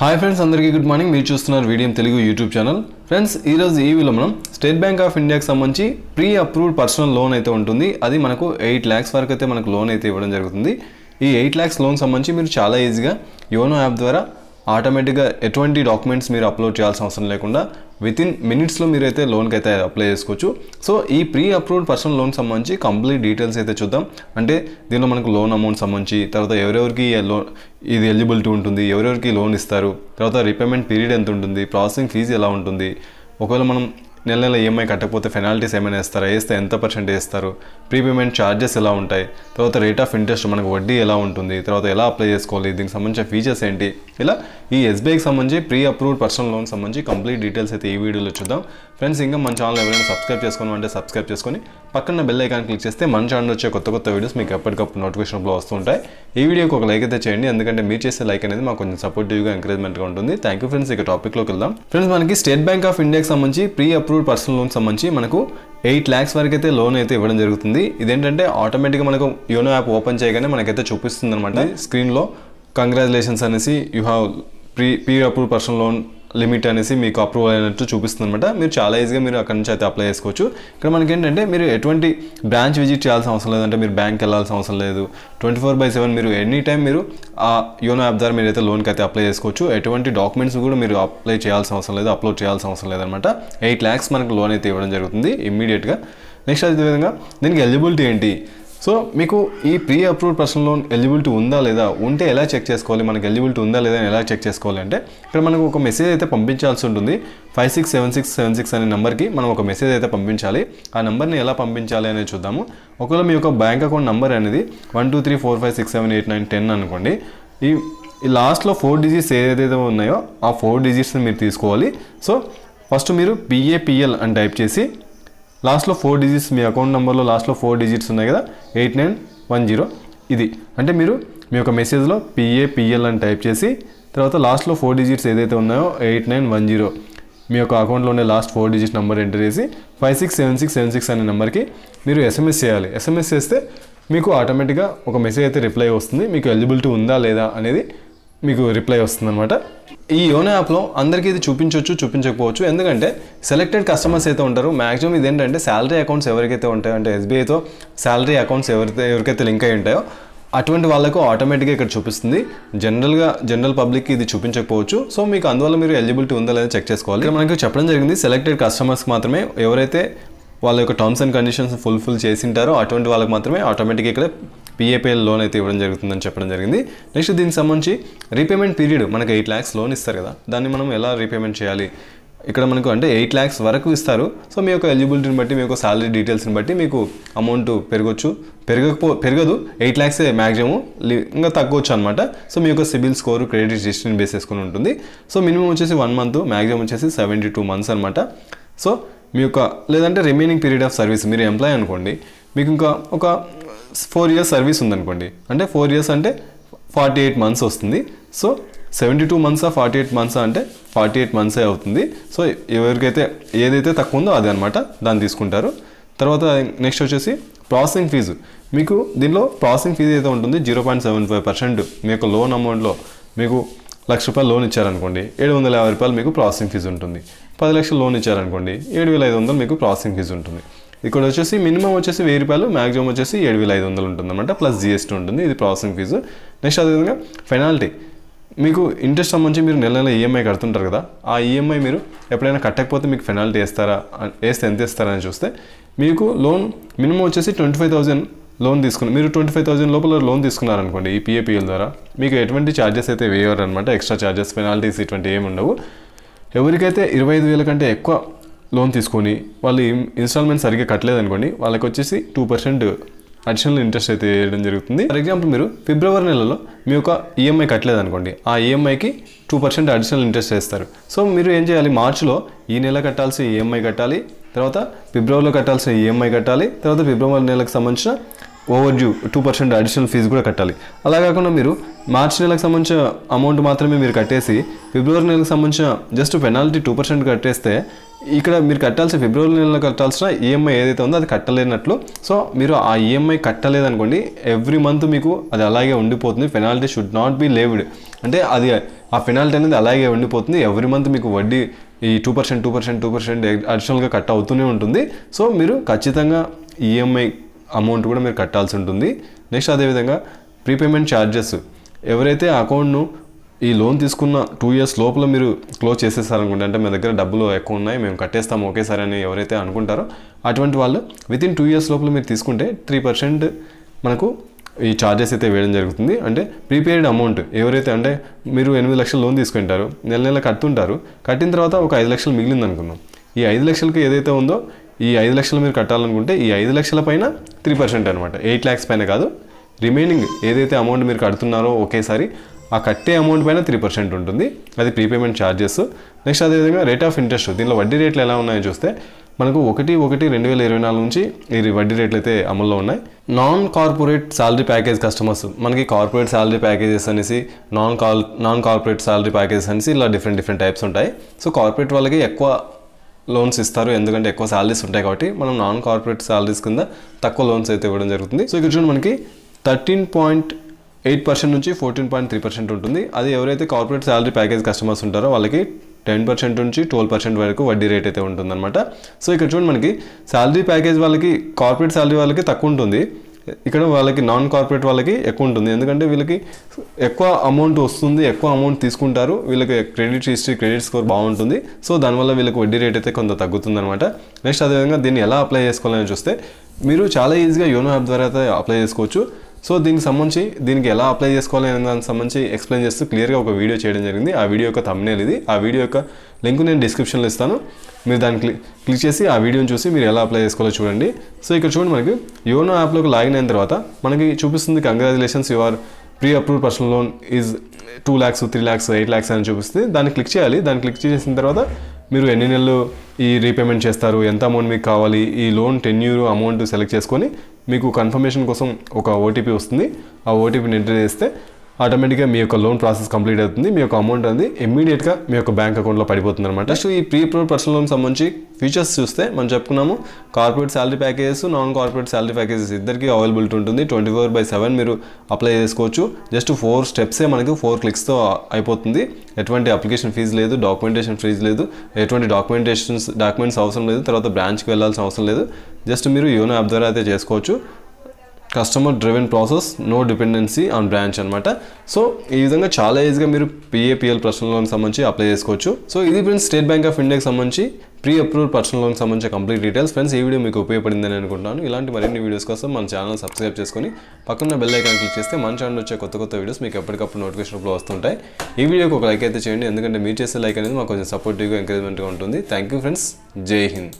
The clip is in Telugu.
హాయ్ ఫ్రెండ్స్, అందరికీ గుడ్ మార్నింగ్. మీరు చూస్తున్నారు Veediyam Telugu YouTube channel. Friends, ఈరోజు ఈ వీడియోలో మనం స్టేట్ బ్యాంక్ ఆఫ్ ఇండియాకి సంబంధించి ప్రీ అప్రూవ్డ్ పర్సనల్ లోన్ అయితే ఉంటుంది. అది మనకు 8 lakhs వరకు అయితే మనకు లోన్ అయితే ఇవ్వడం జరుగుతుంది. ఈ 8 lakhs లోన్ సంబంధించి మీరు చాలా ఈజీగా యోనో యాప్ ద్వారా ఆటోమేటిక్గా ఎటువంటి డాక్యుమెంట్స్ మీరు అప్లోడ్ చేయాల్సిన అవసరం లేకుండా వితిన్ మినిట్స్లో మీరైతే లోన్కి అయితే అప్లై చేసుకోవచ్చు. సో ఈ ప్రీ అప్రూవ్డ్ పర్సనల్ లోన్ సంబంధించి కంప్లీట్ డీటెయిల్స్ అయితే చూద్దాం. అంటే దీనిలో మనకు లోన్ అమౌంట్ సంబంధించి, తర్వాత ఎవరెవరికి లోన్ ఇది ఎలిజిబిలిటీ ఉంటుంది, ఎవరెవరికి లోన్ ఇస్తారు, తర్వాత రీపేమెంట్ పీరియడ్ ఎంత ఉంటుంది, ప్రాసెసింగ్ ఫీజు ఎలా ఉంటుంది, ఒకవేళ మనం నెల నెల ఈఎంఐ కట్టకపోతే పెనాల్టీస్ ఏమైనా వేస్తారా, వేస్తే ఎంత పర్సెంట్ వేస్తారు, ప్రీపేమెంట్ ఛార్జెస్ ఎలా ఉంటాయి, తర్వాత రేట్ ఆఫ్ ఇంట్రెస్ట్ మనకు వడ్డీ ఎలా ఉంటుంది, తర్వాత ఎలా అప్లై చేసుకోవాలి, దీనికి సంబంధించిన ఫీచర్స్ ఏంటి, ఇలా ఈ ఎస్బీఐకి సంబంధించి ప్రీ అప్రూవ్డ్ పర్సనల్ లోన్ సంబంధించి కంప్లీట్ డీటెయిల్స్ అయితే ఈ వీడియోలో చూద్దాం. ఫ్రెండ్స్, ఇంకా మన ఛానల్ ఎవరైనా సబ్స్క్రైబ్ చేసుకోవడం అంటే సబ్స్క్రైబ్ చేసుకొని పక్కన బెల్ ఐకాన్ క్లిక్ చేస్తే మన ఛానల్ వచ్చే కొత్త వీడియోస్ మీకు ఎప్పటికప్పుడు నోటిఫికేషన్లో వస్తుంటాయి. ఈ వీడియోకి ఒక లైక్ అయితే చేయండి, ఎందుకంటే మీరు చేసే లైక్ అనేది మాకు కొంచెం సపోర్టివ్గా ఎంకరేజ్మెంట్గా ఉంటుంది. Thank you friends. ఇక టాపిక్లోకి వెళ్దాం. ఫ్రెండ్స్, మనకి స్టేట్ బ్యాంక్ ఆఫ్ ఇండియాకి సంబంధించి ప్రీ అప్రూవ్డ్ పర్సనల్ లోన్ సంబంధించి మనకు 8 lakhs వరకు అయితే లోన్ అయితే ఇవ్వడం జరుగుతుంది. ఇదేంటంటే ఆటోమేటిక్గా మనకు యోనో యాప్ ఓపెన్ చేయగానే మనకైతే చూపిస్తుంది అనమాట స్క్రీన్లో. కంగ్రాచులేషన్స్ అనేసి you have pre approved personal loan limit అనేసి మీకు అప్రూవల్ అయినట్టు చూపిస్తుంది అనమాట. మీరు చాలా ఈజీగా మీరు అక్కడ నుంచి అయితే అప్లై చేసుకోవచ్చు. ఇక్కడ మనకి ఏంటంటే మీరు ఎటువంటి బ్రాంచ్ విజిట్ చేయాల్సిన అవసరం లేదంటే మీరు బ్యాంక్కి వెళ్ళాల్సిన అవసరం లేదు. 24/7 మీరు ఎనీ టైం మీరు ఆ యోనో యాప్ ద్వారా మీరైతే లోన్కి అయితే అప్లై చేసుకోవచ్చు. ఎటువంటి డాక్యుమెంట్స్ కూడా మీరు అప్లై చేయాల్సిన అవసరం లేదు, అప్లోడ్ చేయాల్సిన అవసరం లేదనమాట. 8 lakhs మనకు లోన్ అయితే ఇవ్వడం జరుగుతుంది ఇమ్మీడియట్గా. నెక్స్ట్ అదేవిధంగా దీనికి ఎలిజిబిలిటీ ఏంటి, సో మీకు ఈ pre approved personal loan eligibility ఉందా లేదా, ఉంటే ఎలా చెక్ చేసుకోవాలి, మనకి ఎలిజిబిలిటీ ఉందా లేదా ఎలా చెక్ చేసుకోవాలి అంటే ఇక్కడ మనకు ఒక మెసేజ్ అయితే పంపించాల్సి ఉంటుంది. 567676 అనే నెంబర్కి మనం ఒక మెసేజ్ అయితే పంపించాలి. ఆ నెంబర్ని ఎలా పంపించాలి అనేది చూద్దాము. ఒకవేళ మీ యొక్క బ్యాంక్ అకౌంట్ నెంబర్ అనేది 12345678910 అనుకోండి. ఈ లాస్ట్లో 4 digits ఏదైతే ఉన్నాయో ఆ 4 digitsని మీరు తీసుకోవాలి. సో ఫస్ట్ మీరు PAPL అని టైప్ చేసి లాస్ట్లో 4 digits, మీ అకౌంట్ నెంబర్లో లాస్ట్లో 4 digits ఉన్నాయి కదా, 8910 ఇది. అంటే మీరు మీ యొక్క మెసేజ్లో PAPL అని టైప్ చేసి తర్వాత లాస్ట్లో 4 digits ఏదైతే ఉన్నాయో 8910 మీ యొక్క అకౌంట్లో ఉండే లాస్ట్ 4 digits నెంబర్ ఎంటర్ చేసి 567676 అనే నెంబర్కి మీరు SMS చేయాలి. SMS చేస్తే మీకు ఆటోమేటిక్గా ఒక మెసేజ్ అయితే రిప్లై వస్తుంది. మీకు ఎలిజిబిలిటీ ఉందా లేదా అనేది మీకు రిప్లై వస్తుంది అనమాట. ఈ యోనో యాప్లో అందరికీ ఇది చూపించవచ్చు, చూపించకపోవచ్చు. ఎందుకంటే సెలెక్టెడ్ కస్టమర్స్ అయితే ఉంటారు. మ్యాక్సిమం ఇదేంటంటే శాలరీ అకౌంట్స్ ఎవరికైతే ఉంటాయో, అంటే SBIతో శాలరీ అకౌంట్స్ ఎవరికైతే లింక్ అయి ఉంటాయో అటువంటి వాళ్ళకు ఆటోమేటిక్గా ఇక్కడ చూపిస్తుంది. జనరల్ పబ్లిక్కి ఇది చూపించకపోవచ్చు. సో మీకు అందువల్ల మీరు ఎలిజిబిలిటీ ఉందా లేదా చెక్ చేసుకోవాలి. ఇక్కడ మనకి చెప్పడం జరిగింది సెలెక్టెడ్ కస్టమర్స్కి మాత్రమే, ఎవరైతే వాళ్ళ యొక్క టర్మ్స్ అండ్ కండిషన్స్ ఫుల్ఫిల్ చేసింటారో అటువంటి వాళ్ళకి మాత్రమే ఆటోమేటిక్గా ఇక్కడ PAPL లోన్ అయితే ఇవ్వడం జరుగుతుందని చెప్పడం జరిగింది. నెక్స్ట్ దీనికి సంబంధించి రీపేమెంట్ పీరియడ్ మనకు 8 lakhs లోన్ ఇస్తారు కదా, దాన్ని మనం ఎలా రీపేమెంట్ చేయాలి. ఇక్కడ మనకు అంటే 8 lakhs వరకు ఇస్తారు. సో మీ యొక్క ఎలిజిబిలిటీని బట్టి, మీ యొక్క శాలరీ డీటెయిల్స్ని బట్టి మీకు అమౌంట్ పెరగదు. 8 lakhs మ్యాక్సిమం, ఇంకా తగ్గవచ్చు అనమాట. సో మీ యొక్క సిబిల్ స్కోర్, క్రెడిట్ హిస్టరీని బేస్ చేసుకుని ఉంటుంది. సో మినిమం వచ్చేసి 1 month, మ్యాక్సిమం వచ్చేసి 72 months అనమాట. సో మీ యొక్క లేదంటే రిమైనింగ్ పీరియడ్ ఆఫ్ సర్వీస్, మీరు ఎంప్లాయ్ అనుకోండి, మీకు ఇంకా ఒక 4 years సర్వీస్ ఉందనుకోండి, అంటే 4 years అంటే 48 months వస్తుంది. సో 72 months 48 months అంటే 48 months అవుతుంది. సో ఎవరికైతే ఏదైతే తక్కువ ఉందో అదే అనమాట, దాన్ని తీసుకుంటారు. తర్వాత నెక్స్ట్ వచ్చేసి ప్రాసెసింగ్ ఫీజు. మీకు దీనిలో ప్రాసెసింగ్ ఫీజు అయితే ఉంటుంది 0.75%. మీ యొక్క లోన్ అమౌంట్లో మీకు ₹1,00,000 లోన్ ఇచ్చారనుకోండి, ₹750 మీకు ప్రాసెసింగ్ ఫీజు ఉంటుంది. 10 లక్షలు లోన్ ఇచ్చారనుకోండి, 7,500 మీకు ప్రాసెసింగ్ ఫీజు ఉంటుంది. ఇక్కడ వచ్చేసి మినిమం వచ్చేసి ₹1000, మ్యాక్సిమం వచ్చేసి 7,500 ఉంటుంది అనమాట, ప్లస్ GST ఉంటుంది. ఇది ప్రాసెసింగ్ ఫీజు. నెక్స్ట్ అదేవిధంగా పెనాల్టీ. మీకు ఇంట్రెస్ట్ సంబంధించి మీరు నెల నెల EMI కడుతుంటారు కదా, ఆ EMI మీరు ఎప్పుడైనా కట్టకపోతే మీకు పెనాల్టీ వేస్తే ఎంత ఇస్తారని చూస్తే మీకు లోన్ మినిమం వచ్చేసి 25,000 లోన్ తీసుకుని, మీరు 25,000 లోపల లోన్ తీసుకున్నారనుకోండి ఈ PAPL ద్వారా, మీకు ఎటువంటి ఛార్జెస్ అయితే వేయరు అనమాట. ఎక్స్ట్రా ఛార్జెస్, పెనాల్టీస్ ఇటువంటి ఏమి ఉండవు. ఎవరికైతే 25,000 కంటే ఎక్కువ లోన్ తీసుకొని వాళ్ళు ఇన్స్టాల్మెంట్ సరిగ్గా కట్టలేదనుకోండి, వాళ్ళకి వచ్చేసి 2% అడిషనల్ ఇంట్రెస్ట్ అయితే వేయడం జరుగుతుంది. ఫర్ ఎగ్జాంపుల్ మీరు ఫిబ్రవరి నెలలో మీ యొక్క EMI కట్టలేదనుకోండి, ఆ EMIకి 2% అడిషనల్ ఇంట్రెస్ట్ వేస్తారు. సో మీరు ఏం చేయాలి, మార్చిలో ఈ నెల కట్టాల్సిన EMI కట్టాలి, తర్వాత ఫిబ్రవరిలో కట్టాల్సిన EMI కట్టాలి, తర్వాత ఫిబ్రవరి నెలకు సంబంధించిన ఓవర్డ్యూ 2% అడిషనల్ ఫీజు కూడా కట్టాలి. అలా కాకుండా మీరు మార్చి నెలకు సంబంధించిన అమౌంట్ మాత్రమే మీరు కట్టేసి ఫిబ్రవరి నెలకు సంబంధించిన జస్ట్ పెనాల్టీ 2% కట్టేస్తే ఇక్కడ మీరు కట్టాల్సిన ఫిబ్రవరి నెలలో కట్టాల్సిన EMI ఏదైతే ఉందో అది కట్టలేనట్లు. సో మీరు ఆ EMI కట్టలేదనుకోండి, ఎవ్రీ మంత్ మీకు అది అలాగే ఉండిపోతుంది. పెనాల్టీ షుడ్ నాట్ బి లేవ్డ్, అంటే అది ఆ పెనాల్టీ అనేది అలాగే ఉండిపోతుంది. ఎవ్రీ మంత్ మీకు వడ్డీ ఈ 2% అడిషనల్గా కట్ అవుతూనే ఉంటుంది. సో మీరు ఖచ్చితంగా ఈఎంఐ అమౌంట్ కూడా మీరు కట్టాల్సి ఉంటుంది. నెక్స్ట్ అదేవిధంగా ప్రీపేమెంట్ ఛార్జెస్, ఎవరైతే అకౌంట్ను ఈ లోన్ తీసుకున్న 2 years లోపల మీరు క్లోజ్ చేసేసారనుకుంటే, అంటే మీ దగ్గర డబ్బులు ఎక్కువ ఉన్నాయి మేము కట్టేస్తాము ఒకేసారి అని ఎవరైతే అనుకుంటారో అటువంటి వాళ్ళు వితిన్ 2 years లోపల మీరు తీసుకుంటే 3% మనకు ఈ ఛార్జెస్ అయితే వేయడం జరుగుతుంది. అంటే ప్రీపెయిడ్ అమౌంట్ ఎవరైతే, అంటే మీరు 8 లక్షలు లోన్ తీసుకుంటారు, నెల కడుతుంటారు, కట్టిన తర్వాత ఒక 5 లక్షలు మిగిలింది అనుకుందాం. ఈ 5 లక్షలకి ఏదైతే ఉందో ఈ 5 లక్షలు మీరు కట్టాలనుకుంటే ఈ 5 లక్షల పైన 3% అనమాట, 8 lakhs పైన కాదు, రిమైనింగ్ ఏదైతే అమౌంట్ మీరు కడుతున్నారో ఒకేసారి ఆ కట్టే అమౌంట్ పైన 3% ఉంటుంది. అది ప్రీపేమెంట్ ఛార్జెస్. నెక్స్ట్ అదేవిధంగా రేట్ ఆఫ్ ఇంట్రెస్ట్, దీనిలో వడ్డీ రేట్లు ఎలా ఉన్నాయో చూస్తే మనకు 1/1/2024 నుంచి ఈ వడ్డీ రేట్లు అయితే అమల్లో ఉన్నాయి. Non corporate salary package customers, మనకి కార్పొరేట్ శాలరీ ప్యాకేజెస్ అనేసి నాన్ కార్పొరేట్ శాలరీ ప్యాకేజెస్ అనేసి ఇలా డిఫరెంట్ టైప్స్ ఉంటాయి. సో కార్పొరేట్ వాళ్ళకి ఎక్కువ లోన్స్ ఇస్తారు, ఎందుకంటే ఎక్కువ శాలరీస్ ఉంటాయి కాబట్టి. మనం నాన్ కార్పొరేట్ శాలరీస్ కింద తక్కువ లోన్స్ అయితే ఇవ్వడం జరుగుతుంది. సో ఇక్కడ చూడండి మనకి 13.8% నుంచి 14.3% ఉంటుంది. అది ఎవరైతే కార్పొరేట్ శాలరీ ప్యాకేజ్ కస్టమర్స్ ఉంటారో వాళ్ళకి 10% నుంచి 12% వరకు వడ్డీ రేట్ అయితే ఉంటుందన్నమాట. సో ఇక్కడ చూడండి మనకి శాలరీ ప్యాకేజ్ వాళ్ళకి, కార్పొరేట్ శాలరీ వాళ్ళకి తక్కువ ఉంటుంది, ఇక్కడ వాళ్ళకి నాన్ కార్పొరేట్ వాళ్ళకి ఎక్కువ ఉంటుంది. ఎందుకంటే వీళ్ళకి ఎక్కువ అమౌంట్ వస్తుంది, ఎక్కువ అమౌంట్ తీసుకుంటారు, వీళ్ళకి క్రెడిట్ హిస్టరీ, క్రెడిట్ స్కోర్ బాగుంటుంది. సో దానివల్ల వీళ్ళకి వడ్డీ రేట్ అయితే కొంత తగ్గుతుంది అనమాట. నెక్స్ట్ అదేవిధంగా దీన్ని ఎలా అప్లై చేసుకోవాలని చూస్తే మీరు చాలా ఈజీగా యోనో యాప్ ద్వారా అయితే అప్లై చేసుకోవచ్చు. సో దీనికి ఎలా అప్లై చేసుకోవాలి అనే దానికి సంబంధించి ఎక్స్ప్లెయిన్ చేస్తూ క్లియర్గా ఒక వీడియో చేయడం జరిగింది. ఆ వీడియో యొక్క థంబ్నెయిల్ ఇది. ఆ వీడియో యొక్క లింక్ నేను డిస్క్రిప్షన్లో ఇస్తాను, మీరు దాన్ని క్లిక్ చేసి ఆ వీడియోని చూసి మీరు ఎలా అప్లై చేసుకోవాలో చూడండి. సో ఇక్కడ చూడండి మనకి యోనో యాప్లోకి లాగిన్ అయిన తర్వాత మనకి చూపిస్తుంది congratulations your pre approved personal loan is 2 lakhs, 3 lakhs, 8 lakhs అని చూపిస్తుంది. దాన్ని క్లిక్ చేయాలి. దాన్ని క్లిక్ చేసిన తర్వాత మీరు ఎన్ని నెలలు ఈ రీపేమెంట్ చేస్తారు, ఎంత అమౌంట్ మీకు కావాలి, ఈ లోన్ టెన్యూర్ అమౌంట్ సెలెక్ట్ చేసుకొని మీకు కన్ఫర్మేషన్ కోసం ఒక ఓటీపీ వస్తుంది. ఆ ఓటీపీని ఎంటర్ చేస్తే ఆటోమేటిక్గా మీ యొక్క లోన్ ప్రాసెస్ కంప్లీట్ అవుతుంది. మీ యొక్క అమౌంట్ అనేది ఇమ్మీడియట్గా మీ యొక్క బ్యాంక్ అకౌంట్లో పడిపోతుంది అనమాట. నెక్స్ట్ ఈ ప్రీ అప్రూవ్డ్ పర్సనల్ లోన్ సంబంధించి ఫీచర్స్ చూస్తే మనం చెప్పుకున్నాము, corporate salary packages, non corporate salary packages ఇద్దరికి అవైలబిలిటీ ఉంటుంది. 24/7 మీరు అప్లై చేసుకోవచ్చు. జస్ట్ 4 స్టెప్సే మనకి 4 క్లిక్స్తో అయిపోతుంది. ఎటువంటి అప్లికేషన్ ఫీజు లేదు, డాక్యుమెంటేషన్ ఫీజు లేదు, ఎటువంటి డాక్యుమెంట్స్ అవసరం లేదు, తర్వాత బ్రాంచ్కి వెళ్ళాల్సిన అవసరం లేదు. జస్ట్ మీరు యోనో యాప్ ద్వారా అయితే చేసుకోవచ్చు. Customer driven process, no dependency on branch అనమాట. సో ఈ విధంగా చాలా ఈజీగా మీరు పిఏపిఎల్ పర్సనల్ లోన్ సంబంధించి అప్లై చేసుకోవచ్చు. సో ఇది ఫ్రెండ్స్ స్టేట్ బ్యాంక్ ఆఫ్ ఇండియాకి సంబంధించి ప్రీ అప్రూవ్డ్ పర్సనల్ లోన్ సంబంధించి కంప్లీట్ డీటెయిల్స్. ఫ్రెండ్స్ ఈ వీడియో మీకు ఉపయోగపడిందని అనుకుంటున్నాను. ఇలాంటి మరిన్ని వీడియోస్ కోసం మన ఛానల్ సబ్స్క్రైబ్ చేసుకొని పక్కన బెల్ ఐకాన్ క్లిక్ చేస్తే మన ఛానల్ వచ్చే కొత్త వీడియోస్ మీకు ఎప్పటికప్పుడు నోటిఫికేషన్లో వస్తుంటాయి. ఈ వీడియోకి ఒక లైక్ అయితే చేయండి, ఎందుకంటే మీరు చేసే లైక్ అనేది మాకు కొంచెం సపోర్టివ్గా ఎంకరేజ్మెంట్గా ఉంటుంది. థ్యాంక్ యూ ఫ్రెండ్స్, జై హింద్.